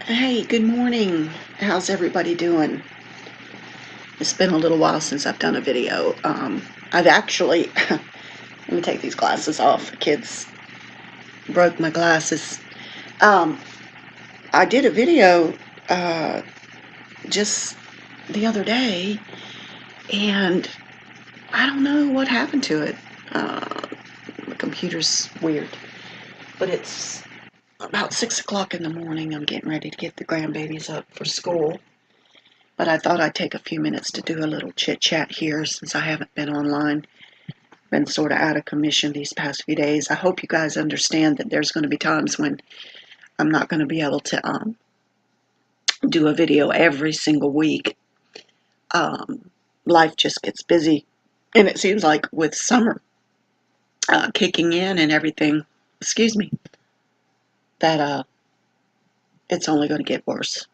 Hey, good morning. How's everybody doing? It's been a little while since I've done a video. I've actually, let me take these glasses off. The kids broke my glasses. Um, I did a video uh, just the other day, and I don't know what happened to it. The computer's weird, but it's about 6 o'clock in the morning. I'm getting ready to get the grandbabies up for school. But I thought I'd take a few minutes to do a little chit-chat here since I haven't been online. Been sort of out of commission these past few days. I hope you guys understand that there's going to be times when I'm not going to be able to do a video every single week. Life just gets busy. And it seems like with summer kicking in and everything, excuse me, that it's only going to get worse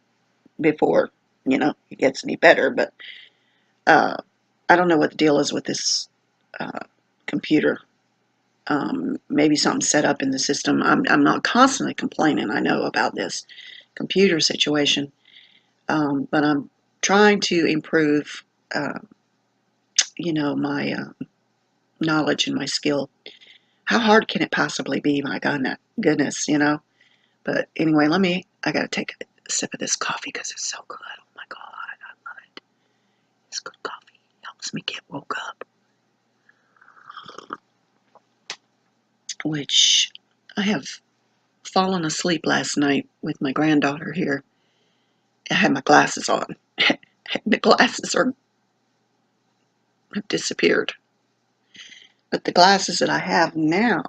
before, it gets any better. But I don't know what the deal is with this computer. Maybe something's set up in the system. I'm not constantly complaining, I know, about this computer situation, but I'm trying to improve, my knowledge and my skill. How hard can it possibly be? My goodness, But anyway, I gotta take a sip of this coffee because it's so good. Oh my God, I love it. It's good coffee. It helps me get woke up. Which I have fallen asleep last night with my granddaughter here. I had my glasses on. The glasses have disappeared. But the glasses that I have now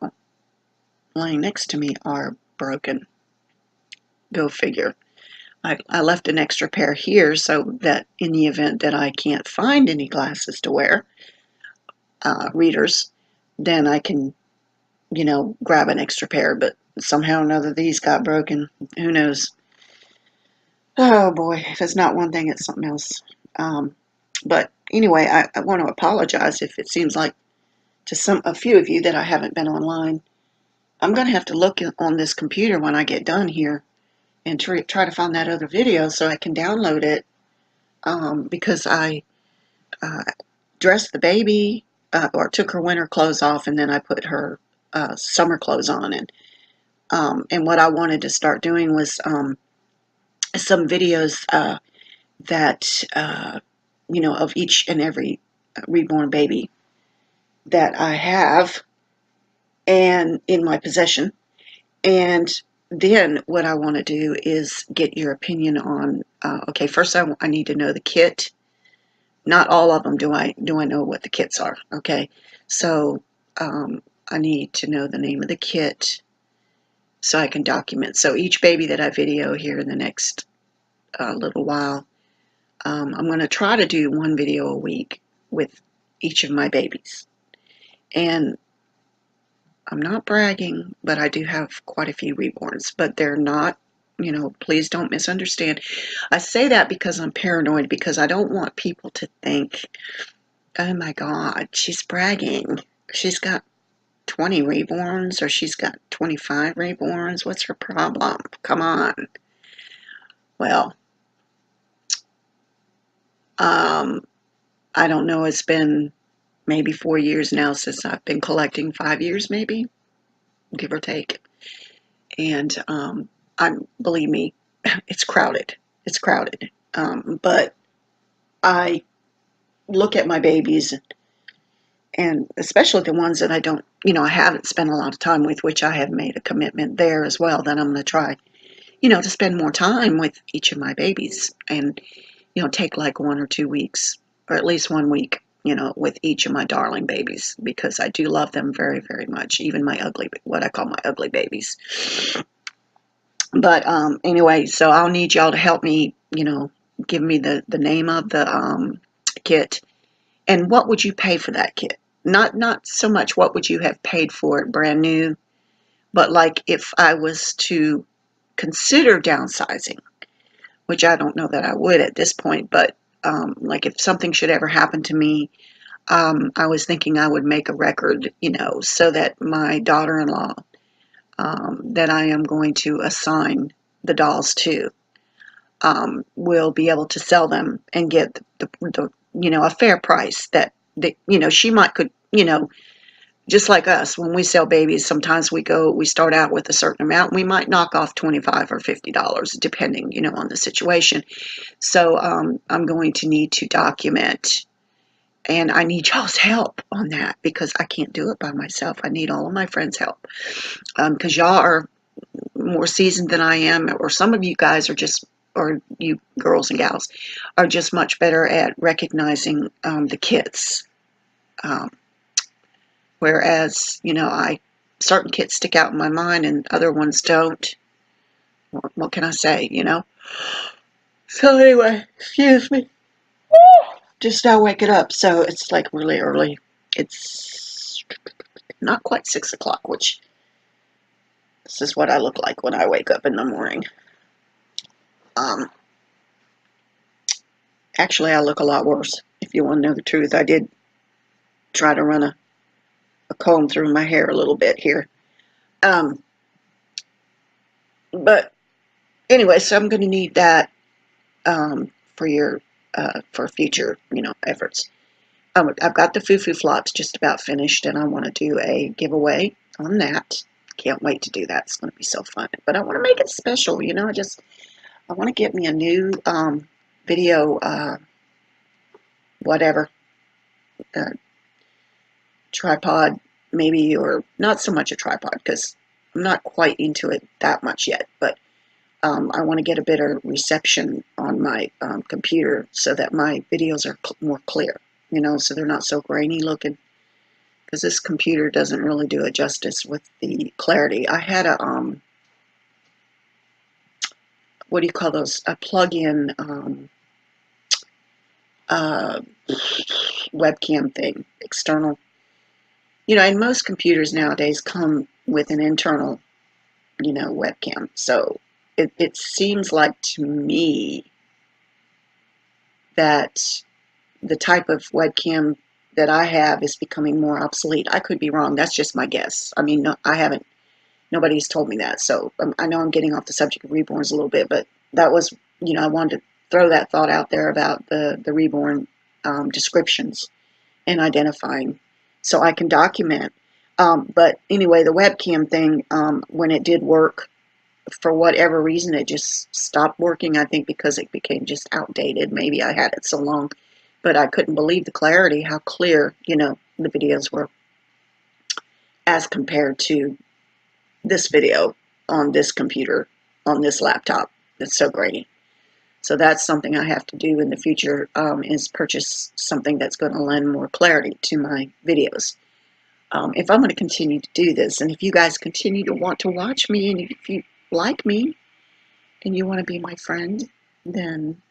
laying next to me are broken. Go figure. I left an extra pair here so that in the event that I can't find any glasses to wear, readers, then I can, grab an extra pair. But somehow or another these got broken. Who knows? Oh boy, if it's not one thing, it's something else. But anyway, I want to apologize if it seems like to a few of you that I haven't been online. I'm going to have to look on this computer when I get done here and try to find that other video so I can download it, because I dressed the baby, or took her winter clothes off, and then I put her summer clothes on. And what I wanted to start doing was some videos that, of each and every reborn baby that I have and in my possession. And then what I want to do is get your opinion on, okay, first I need to know the kit. Not all of them do I know what the kits are, okay? So I need to know the name of the kit so I can document. So each baby that I video here in the next little while, I'm going to try to do one video a week with each of my babies. And I'm not bragging, but I do have quite a few reborns, but they're not, please don't misunderstand. I say that because I'm paranoid, because I don't want people to think, oh my God, she's bragging. She's got 20 reborns, or she's got 25 reborns. What's her problem? Come on. Well, I don't know. It's been maybe 4 years now since I've been collecting, 5 years maybe, give or take. And believe me, it's crowded. It's crowded. But I look at my babies, and especially the ones that I haven't spent a lot of time with, which I have made a commitment there as well, that I'm going to try, to spend more time with each of my babies, and, take like 1 or 2 weeks, or at least 1 week, with each of my darling babies, because I do love them very, very much, even what I call my ugly babies. But anyway, so I'll need y'all to help me, give me the name of the kit, and what would you pay for that kit? Not so much what would you have paid for it brand new, but like if I was to consider downsizing, which I don't know that I would at this point, but like if something should ever happen to me, I was thinking I would make a record, so that my daughter-in-law, that I am going to assign the dolls to, will be able to sell them and get the a fair price that she might could, just like us, when we sell babies, sometimes we start out with a certain amount. We might knock off $25 or $50, depending, on the situation. So I'm going to need to document, and I need y'all's help on that because I can't do it by myself. I need all of my friends' help because y'all are more seasoned than I am, or some of you guys are just, or you girls and gals are just much better at recognizing the kits. Um, Whereas, certain kits stick out in my mind and other ones don't. What can I say, So anyway, excuse me. Just now waking up, so it's like really early. It's not quite 6 o'clock, which this is what I look like when I wake up in the morning. Actually, I look a lot worse, if you want to know the truth. I did try to run a comb through my hair a little bit here. But anyway, so I'm going to need that for your for future efforts. I've got the foo-foo flops just about finished, and I want to do a giveaway on that. Can't wait to do that. It's going to be so fun. But I want to make it special. I want to get me a new video whatever tripod maybe, or not so much a tripod because I'm not quite into it that much yet, but I want to get a better reception on my computer so that my videos are more clear, so they're not so grainy looking, because this computer doesn't really do it justice with the clarity. I had a what do you call those, a plug-in webcam thing, external. And most computers nowadays come with an internal webcam. So it seems like to me that the type of webcam that I have is becoming more obsolete. I could be wrong. That's just my guess. I mean, no, nobody's told me that. So I know I'm getting off the subject of Reborns a little bit, but that was, I wanted to throw that thought out there about the Reborn descriptions and identifying so I can document. But anyway, the webcam thing, when it did work, for whatever reason, it just stopped working. I think because it became just outdated. Maybe I had it so long, but I couldn't believe the clarity, how clear, the videos were as compared to this video on this computer, on this laptop. It's so grainy. So that's something I have to do in the future, is purchase something that's going to lend more clarity to my videos. If I'm going to continue to do this, and if you guys continue to want to watch me, and if you like me, and you want to be my friend, then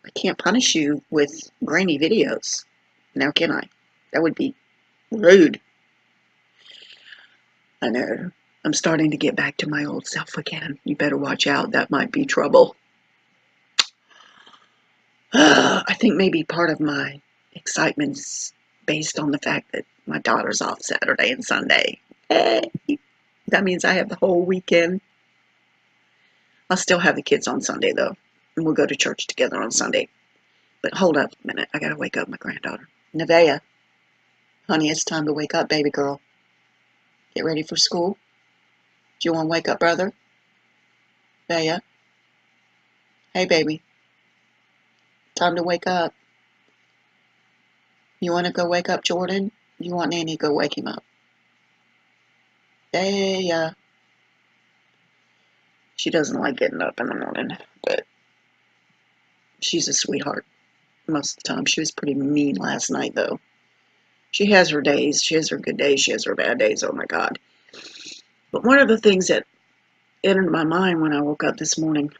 I can't punish you with grainy videos. Now can I? That would be rude. I know. I'm starting to get back to my old self again. You better watch out. That might be trouble. I think maybe part of my excitement's based on the fact that my daughter's off Saturday and Sunday. Hey, that means I have the whole weekend. I'll still have the kids on Sunday, though, and we'll go to church together on Sunday. But hold up a minute. I got to wake up my granddaughter. Nevaeh, honey, it's time to wake up, baby girl. Get ready for school. Do you want to wake up, brother? Nevaeh? Hey, baby. Time to wake up. You want to go wake up Jordan? You want Nanny to go wake him up? Nevaeh. She doesn't like getting up in the morning, but she's a sweetheart most of the time. She was pretty mean last night, though. She has her days. She has her good days. She has her bad days. Oh, my God. But one of the things that entered my mind when I woke up this morning,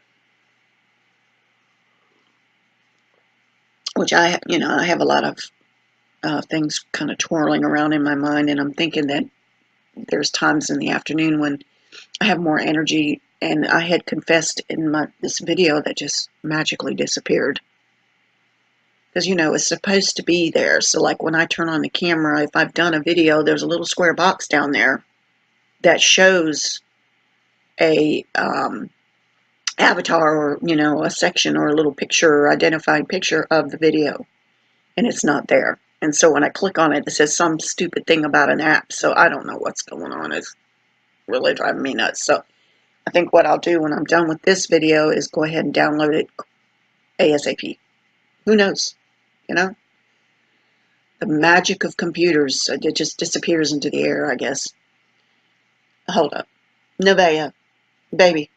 which I have a lot of things kind of twirling around in my mind, and I'm thinking that there's times in the afternoon when I have more energy, and I had confessed in this video that just magically disappeared. Because, it's supposed to be there. So, like, when I turn on the camera, if I've done a video, there's a little square box down there that shows a avatar or, a section or a little picture or identifying picture of the video, and it's not there. And so when I click on it, it says some stupid thing about an app. So I don't know what's going on. It's really driving me nuts. So I think what I'll do when I'm done with this video is go ahead and download it ASAP. Who knows? You know? The magic of computers. It just disappears into the air, I guess. Hold up. Nevaeh, baby,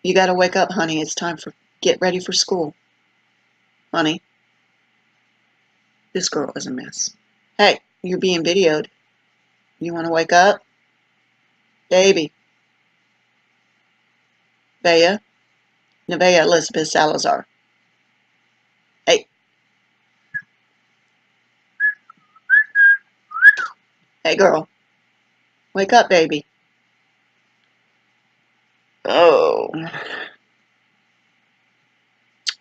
you gotta wake up, honey. It's time for get ready for school. Honey, this girl is a mess. Hey, you're being videoed. You want to wake up? Baby. Bea. Nevaeh Elizabeth Salazar. Hey. Hey, girl. Wake up, baby. Oh.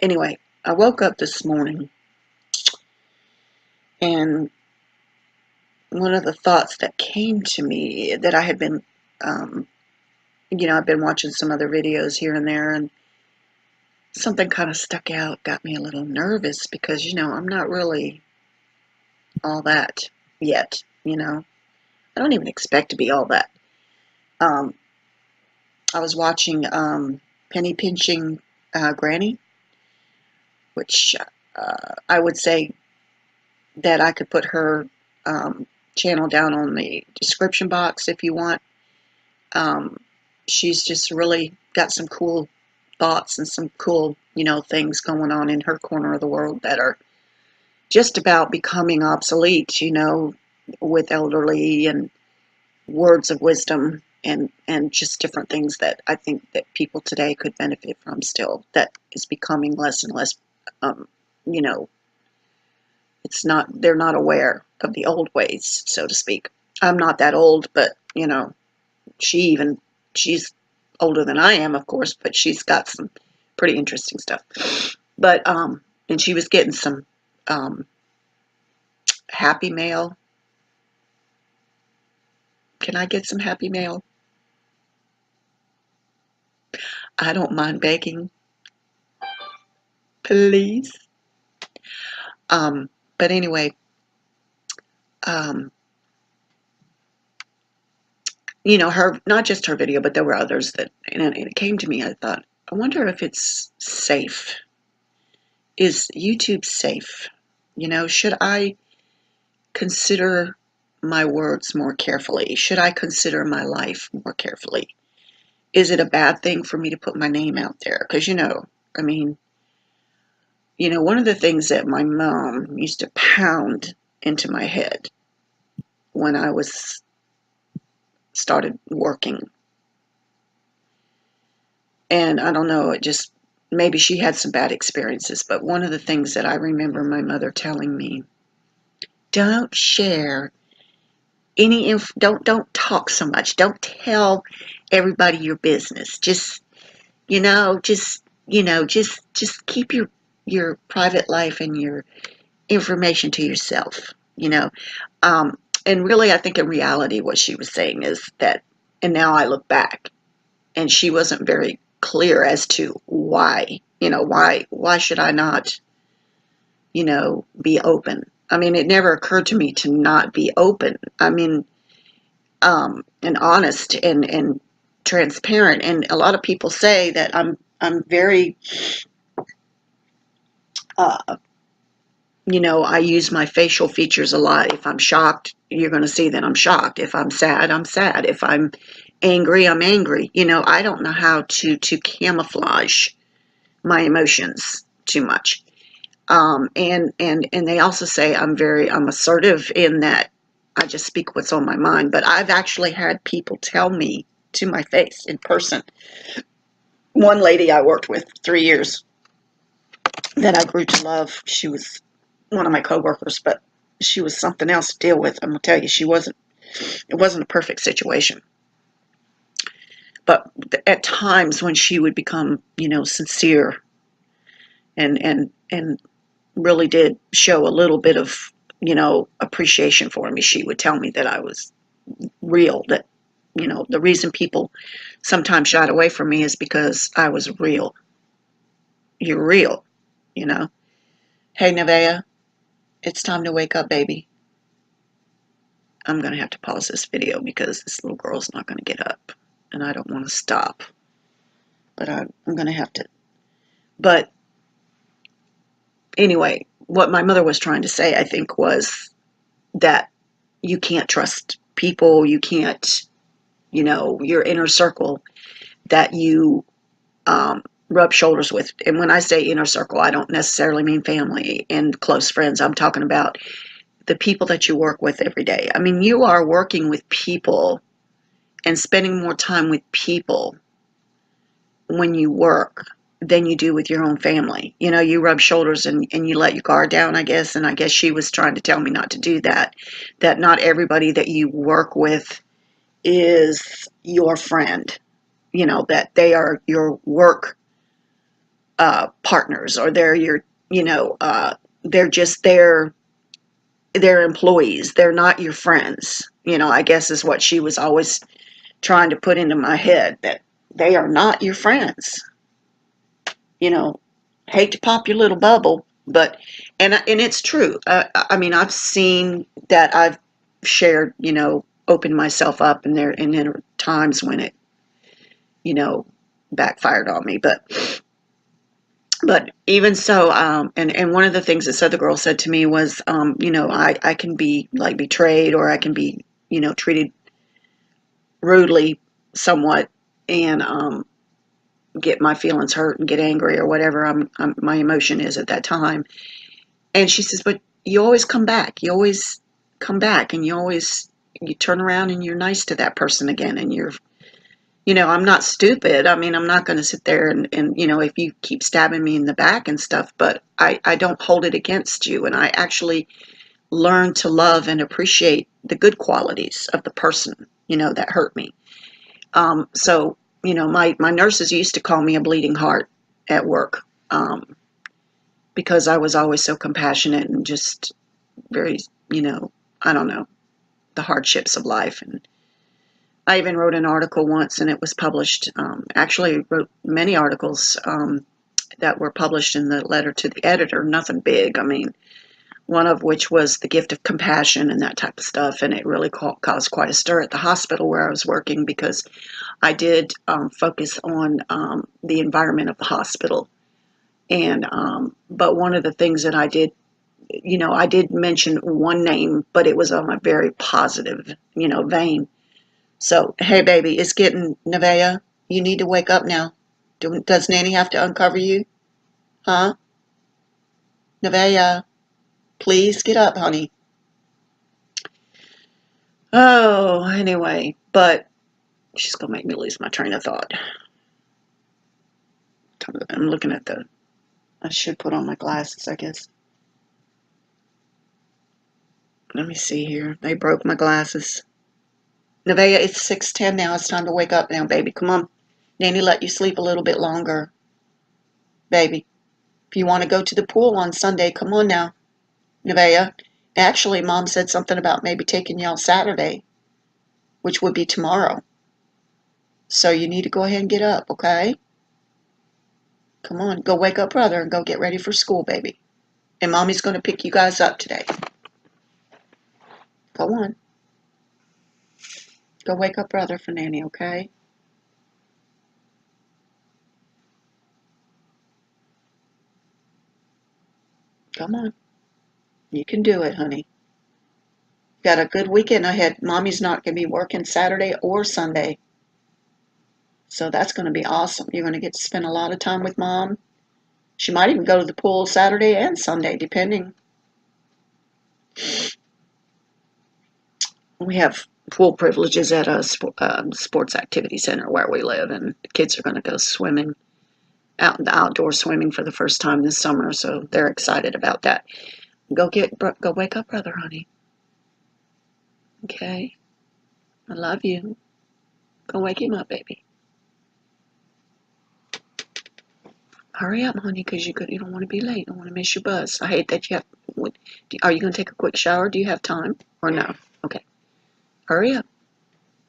Anyway, I woke up this morning, and one of the thoughts that came to me that I had been, I've been watching some other videos here and there, and something kind of stuck out, got me a little nervous because, I'm not really all that yet, I don't even expect to be all that. I was watching Penny Pinching Granny, which I would say that I could put her channel down on the description box if you want. She's just really got some cool thoughts and some cool, things going on in her corner of the world that are just about becoming obsolete, with elderly and words of wisdom and just different things that I think that people today could benefit from still, that is becoming less and less, you know, they're not aware of the old ways, so to speak. I'm not that old, but, she's older than I am, of course, but she's got some pretty interesting stuff. But, and she was getting some, happy mail. Can I get some happy mail? I don't mind begging. Please. But anyway, um, her, not just her video, but there were others and it came to me, I thought, I wonder if it's safe. Is YouTube safe? Should I consider my words more carefully? Should I consider my life more carefully? Is it a bad thing for me to put my name out there? Because, I mean, one of the things that my mom used to pound into my head when I started working, and I don't know, maybe she had some bad experiences, but one of the things that I remember my mother telling me, don't share don't talk so much. Don't tell everybody your business. Just keep your private life and your information to yourself, and really, I think in reality what she was saying is that, and now I look back, and she wasn't very clear as to why, why should I not, be open. I mean, it never occurred to me to not be open. I mean, and honest and transparent. And a lot of people say that I'm very, uh, I use my facial features a lot. If I'm shocked, you're going to see that I'm shocked. If I'm sad, I'm sad. If I'm angry, I'm angry. I don't know how to camouflage my emotions too much. And they also say I'm assertive in that I just speak what's on my mind. But I've actually had people tell me to my face in person. One lady I worked with 3 years that I grew to love, she was one of my coworkers, but she was something else to deal with. I'm gonna tell you, it wasn't a perfect situation. But at times when she would become, sincere and really did show a little bit of, appreciation for me, she would tell me that I was real, that you know, the reason people sometimes shied away from me is because I was real. You're real, you know. Hey, Nevaeh, it's time to wake up, baby. I'm going to have to pause this video because this little girl's not going to get up. And I don't want to stop. But I'm going to have to. But anyway, what my mother was trying to say, I think, was that you can't trust people. You can't, you know, your inner circle that you rub shoulders with. And when I say inner circle, I don't necessarily mean family and close friends. I'm talking about the people that you work with every day. I mean, you are working with people and spending more time with people when you work than you do with your own family. You know, you rub shoulders and you let your guard down, I guess. And I guess she was trying to tell me not to do that, that not everybody that you work with is your friend, you know, that they are your work partners, or they're your, you know, they're just their employees. They're not your friends, you know, I guess is what she was always trying to put into my head, that they are not your friends. You know, hate to pop your little bubble, but, and it's true. I mean, I've seen that. I've shared, you know, opened myself up, and there are times when it, you know, backfired on me, but even so, and one of the things this other girl said to me was, you know, I can be like betrayed, or I can be, you know, treated rudely somewhat, and get my feelings hurt and get angry or whatever my emotion is at that time. And she says, but you always come back. You always come back, and you turn around and you're nice to that person again, and you're, you know, I'm not stupid. I mean, I'm not going to sit there and, you know, if you keep stabbing me in the back and stuff, but I don't hold it against you. And I actually learn to love and appreciate the good qualities of the person, you know, that hurt me. So, you know, my nurses used to call me a bleeding heart at work, because I was always so compassionate and just very, you know, I don't know, the hardships of life. And I even wrote an article once, and it was published. Actually, wrote many articles that were published in the letter to the editor. Nothing big. I mean, one of which was the gift of compassion and that type of stuff. And it really caused quite a stir at the hospital where I was working, because I did focus on the environment of the hospital. And but one of the things that I did, you know, I did mention one name, but it was on a very positive, you know, vein. So, hey, baby, it's getting, Nevaeh, you need to wake up now. Does Nanny have to uncover you? Huh? Nevaeh, please get up, honey. Oh, anyway, but she's going to make me lose my train of thought. I'm looking at I should put on my glasses, I guess. Let me see here. They broke my glasses. Nevaeh, it's 6:10 now. It's time to wake up now, baby. Come on. Nanny let you sleep a little bit longer, baby. If you want to go to the pool on Sunday, come on now, Nevaeh. Actually, Mom said something about maybe taking y'all Saturday, which would be tomorrow. So you need to go ahead and get up, okay? Come on, go wake up brother and go get ready for school, baby. And Mommy's going to pick you guys up today. Go on. Go wake up brother for Nanny, okay? Come on. You can do it, honey. Got a good weekend ahead. Mommy's not going to be working Saturday or Sunday. So that's going to be awesome. You're going to get to spend a lot of time with Mom. She might even go to the pool Saturday and Sunday, depending. We have pool privileges at a sports activity center where we live, and the kids are going to go swimming, outdoor swimming for the first time this summer, so they're excited about that. Go wake up, brother, honey. Okay? I love you. Go wake him up, baby. Hurry up, honey, because you don't want to be late. You don't want to miss your bus. I hate that you have. Are you going to take a quick shower? Do you have time? Or no? Okay. Hurry up.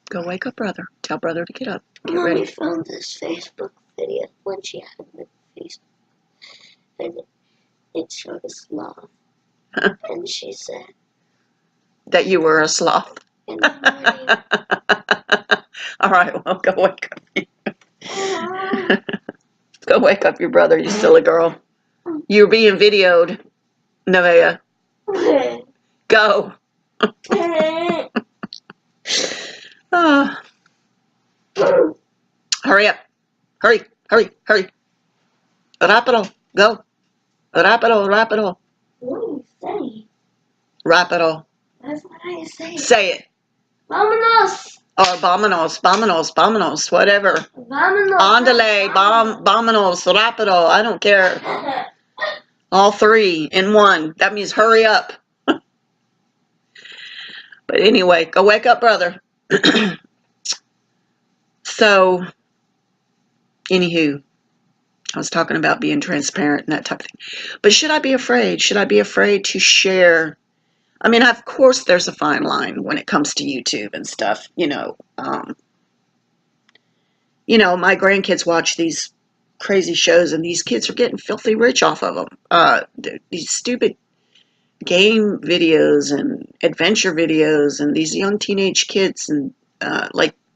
Go wake up, brother. Tell brother to get up. Get Mommy ready. found this Facebook video when she had the Facebook. And it showed a sloth. And she said that you were a sloth. in the morning. All right, well, go wake up. Go wake up your brother, you silly girl. You're being videoed, Nevaeh. Go. Oh. Hurry up. Hurry, hurry, hurry. Rapido, go. Rapido, rapido. What are you saying? Rapido. That's what I say. Say it. Vámonos. Or vámonos, vámonos, vámonos, whatever. Vámonos. Andale, vámonos, rapido. I don't care. All three in one. That means hurry up. But anyway, go wake up, brother. So, anywho, I was talking about being transparent and that type of thing. But should I be afraid? Should I be afraid to share? I mean, of course, there's a fine line when it comes to YouTube and stuff. My grandkids watch these crazy shows, and these kids are getting filthy rich off of them. These stupid game videos and adventure videos, and these young teenage kids, and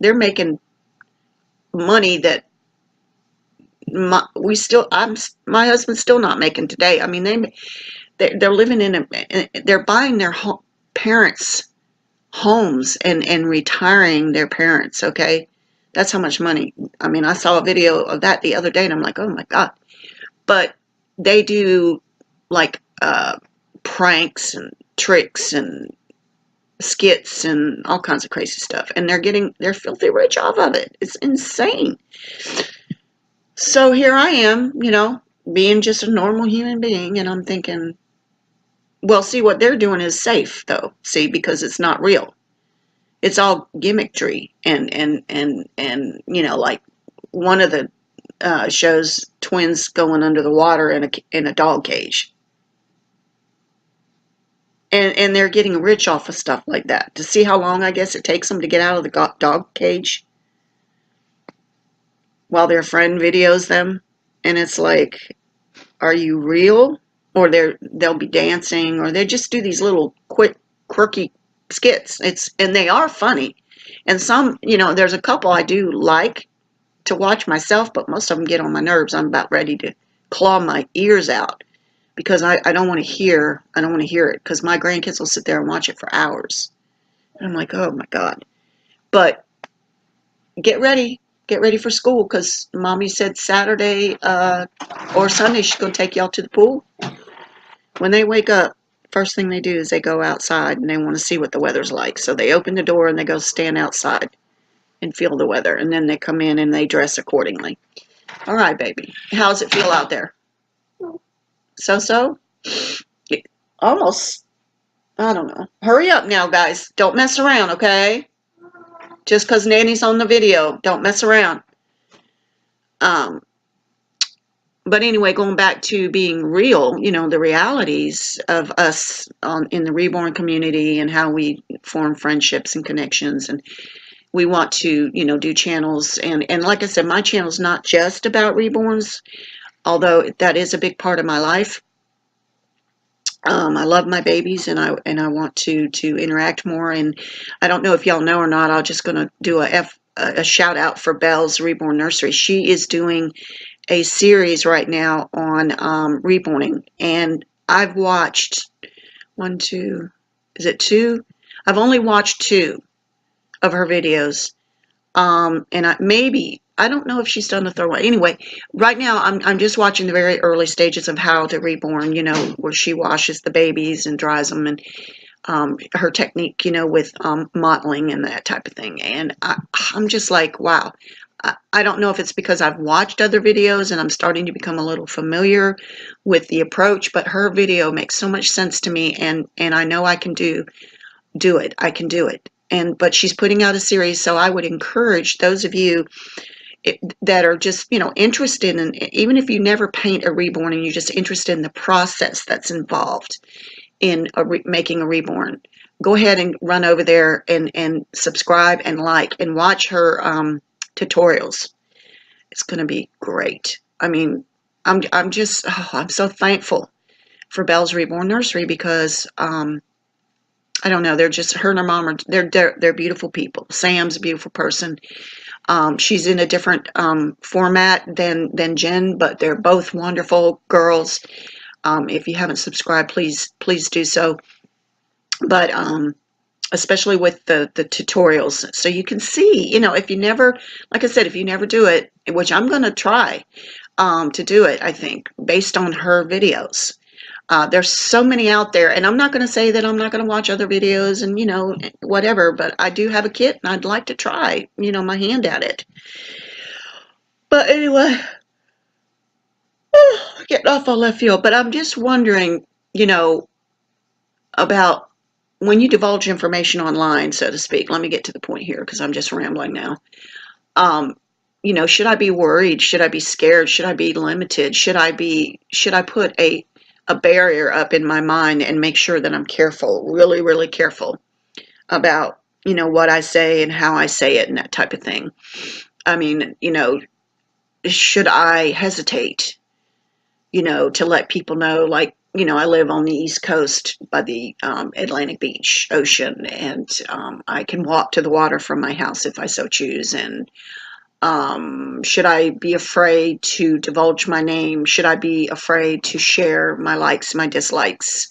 they're making money that my husband's still not making today. I mean, they're living they're buying their parents' homes and retiring their parents. Okay, that's how much money. I mean, I saw a video of that the other day, and I'm like, oh my God. But they do like pranks and tricks and skits and all kinds of crazy stuff, and they're filthy rich off of it. It's insane. So here I am, being just a normal human being, and I'm thinking, well, see, what they're doing is safe, though. See, because it's not real. It's all gimmickry, and like one of the shows twins going under the water in a dog cage, and they're getting rich off of stuff like that. To see how long I guess it takes them to get out of the dog cage while their friend videos them, and it's like, are you real? Or they'll be dancing, or they just do these little quick quirky skits. And they are funny, and some, there's a couple I do like to watch myself, but most of them get on my nerves. I'm about ready to claw my ears out because I don't want to hear it, because my grandkids will sit there and watch it for hours, and I'm like, oh my God. But get ready for school, because mommy said Saturday or Sunday she's going to take y'all to the pool. When they wake up, first thing they do is they go outside, and they want to see what the weather's like. So they open the door and they go stand outside and feel the weather, and then they come in and they dress accordingly. All right, baby. How's it feel out there? So? Almost. I don't know. Hurry up now, guys. Don't mess around, okay? Just because Nanny's on the video, don't mess around. But anyway, going back to being real, the realities of us in the Reborn community, and how we form friendships and connections. And we want to, do channels. And like I said, my channel's not just about Reborns, although that is a big part of my life. I love my babies, and I want to interact more. And I don't know if y'all know or not, I'm just going to do a shout out for Belle's Reborn Nursery. She is doing a series right now on reborning, and I've watched is it two? I've only watched 2 of her videos, and I don't know if she's done the third one. Anyway, right now I'm just watching the very early stages of how to reborn, where she washes the babies and dries them, and her technique, with modeling and that type of thing. And I'm just like, wow. I don't know if it's because I've watched other videos and I'm starting to become a little familiar with the approach, but her video makes so much sense to me, and I know I can do it. I can do it. But she's putting out a series, so I would encourage those of you that are just, interested in, even if you never paint a reborn and you're just interested in the process that's involved in making a reborn. go ahead and run over there and subscribe and like and watch her tutorials. It's going to be great. I mean, I'm just, I'm so thankful for Belle's Reborn Nursery because I don't know, they're just, her and her mom are, they're beautiful people. Sam's a beautiful person. She's in a different format than Jen, but they're both wonderful girls. If you haven't subscribed, please do so. But especially with the tutorials, so you can see, you know, if you never, like I said, if you never do it, which I'm going to try to do it, I think, based on her videos. There's so many out there, and I'm not going to say that I'm not going to watch other videos and, you know, whatever, but I do have a kit and I'd like to try, you know, my hand at it. But anyway, getting off on left field, but I'm just wondering, you know, about when you divulge information online, so to speak. Let me get to the point here because I'm just rambling now. Um, you know, should I be worried? Should I be scared? Should I be limited? Should I put a barrier up in my mind and make sure that I'm careful, really, really careful about, you know, what I say and how I say it and that type of thing? I mean, you know, should I hesitate, you know, to let people know, like, you know, I live on the East Coast by the Atlantic Beach Ocean, and I can walk to the water from my house if I so choose. And should I be afraid to divulge my name? Should I be afraid to share my likes, my dislikes?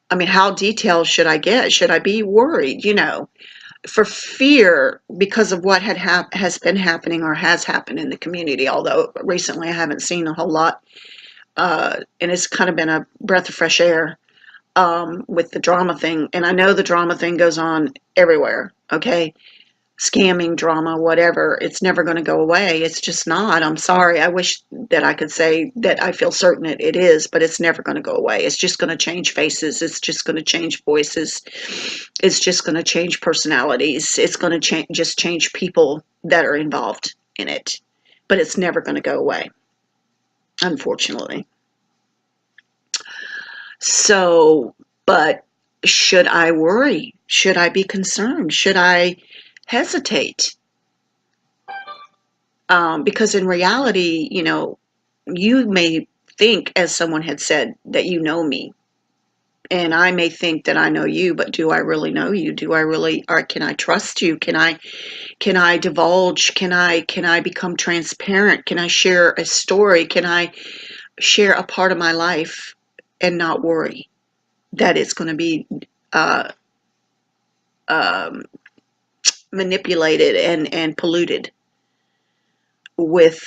I mean, how detailed should I get? Should I be worried, you know, for fear because of what has been happening or has happened in the community? Although recently I haven't seen a whole lot, and it's kind of been a breath of fresh air with the drama thing. And I know the drama thing goes on everywhere, okay? Scamming, drama, whatever. It's never going to go away. It's just not. I'm sorry. I wish that I could say that I feel certain it is, but it's never going to go away. It's just going to change faces. It's just going to change voices. It's just going to change personalities. It's going to just change people that are involved in it. But it's never going to go away, unfortunately. So, but should I worry? Should I be concerned? Should I hesitate? Because in reality, you know, you may think, as someone had said, that you know me. And I may think that I know you, but do I really know you? Do I really, or can I trust you? Can I divulge? Can I become transparent? Can I share a story? Can I share a part of my life and not worry that it's going to be uh, um, manipulated and polluted with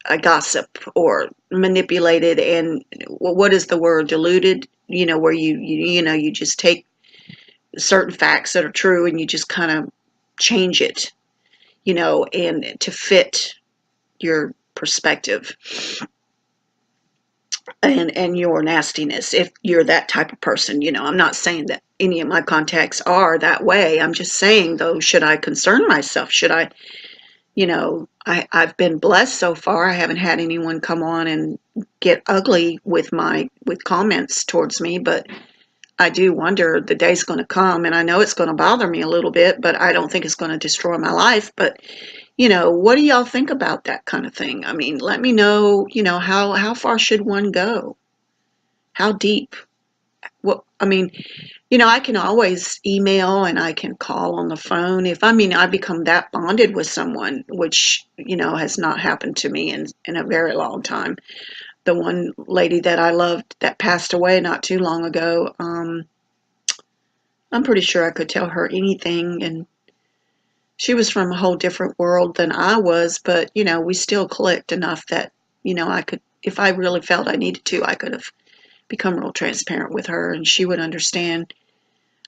a gossip, or manipulated and, well, what is the word, diluted, you know, where you know, you just take certain facts that are true and you just kind of change it, you know, and to fit your perspective and your nastiness, if you're that type of person. You know, I'm not saying that any of my contacts are that way. I'm just saying, though, should I concern myself? Should I, you know, I've been blessed so far. I haven't had anyone come on and get ugly with comments towards me, but I do wonder, the day's going to come, and I know it's going to bother me a little bit, but I don't think it's going to destroy my life. But, you know, what do y'all think about that kind of thing? I mean, let me know, you know, how far should one go? How deep? Well, I mean, you know, I can always email and I can call on the phone. If, I mean, I become that bonded with someone, which, you know, has not happened to me in a very long time. The one lady that I loved that passed away not too long ago, I'm pretty sure I could tell her anything, and she was from a whole different world than I was, but, you know, we still clicked enough that, you know, I could, if I really felt I needed to, I could have become real transparent with her, and she would understand.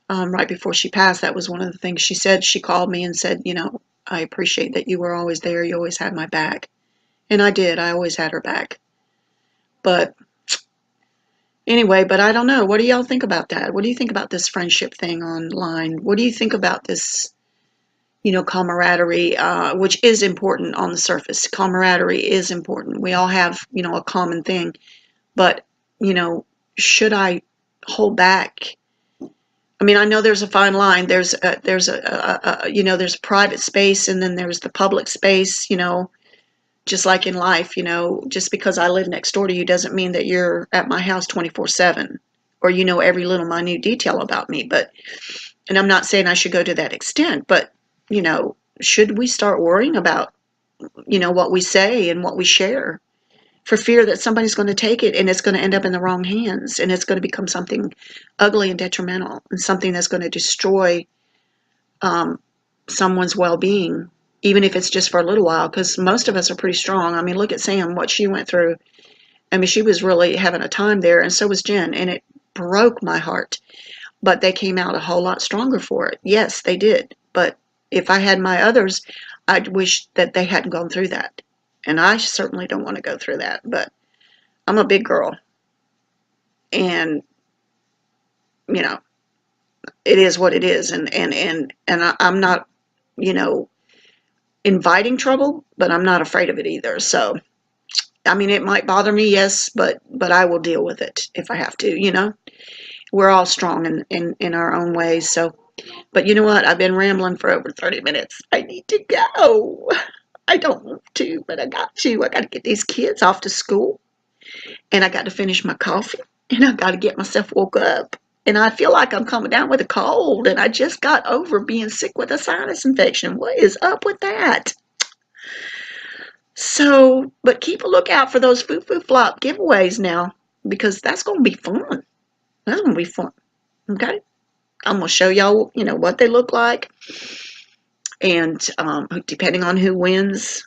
Right before she passed, that was one of the things she said. She called me and said, you know, I appreciate that you were always there. You always had my back. And I did. I always had her back. But anyway, but I don't know. What do y'all think about that? What do you think about this friendship thing online? What do you think about this, you know, camaraderie, which is important on the surface? Camaraderie is important. We all have, you know, a common thing. But, you know, should I hold back I mean, I know there's a fine line. There's you know, there's private space, and then there's the public space, you know, just like in life, you know, just because I live next door to you doesn't mean that you're at my house 24/7 or you know every little minute detail about me. But, and I'm not saying I should go to that extent, but, you know, should we start worrying about, you know, what we say and what we share for fear that somebody's going to take it and it's going to end up in the wrong hands and it's going to become something ugly and detrimental and something that's going to destroy um, someone's well-being, even if it's just for a little while, because most of us are pretty strong. I mean, look at Sam, what she went through. I mean, she was really having a time there, and so was Jen, and it broke my heart. But they came out a whole lot stronger for it. Yes, they did. But if I had my others, I'd wish that they hadn't gone through that. And I certainly don't want to go through that. But I'm a big girl, and you know, it is what it is. I'm not, you know, inviting trouble, but I'm not afraid of it either. So, I mean, it might bother me, yes, but I will deal with it if I have to, you know. We're all strong in our own ways. So, but you know what? I've been rambling for over 30 minutes. I need to go. I don't want to, but I got to. I got to get these kids off to school, and I got to finish my coffee, and I got to get myself woke up. And I feel like I'm coming down with a cold, and I just got over being sick with a sinus infection. What is up with that? So, but keep a lookout for those foo-foo flop giveaways now, because that's going to be fun. That's going to be fun. Okay? I'm going to show y'all, you know, what they look like, and depending on who wins.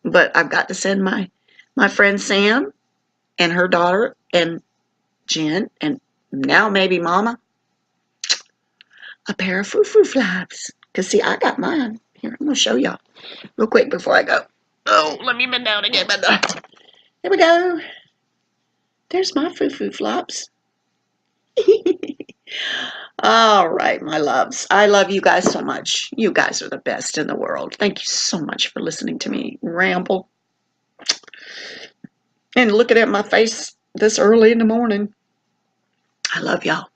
But I've got to send my friend Sam and her daughter and Jen and now maybe Mama a pair of foo-foo flops. Because, see, I got mine. Here, I'm going to show y'all real quick before I go. Oh, let me bend down and get my nuts. Here we go. There's my foo-foo flops. All right, my loves. I love you guys so much. You guys are the best in the world. Thank you so much for listening to me ramble and looking at my face this early in the morning. I love y'all.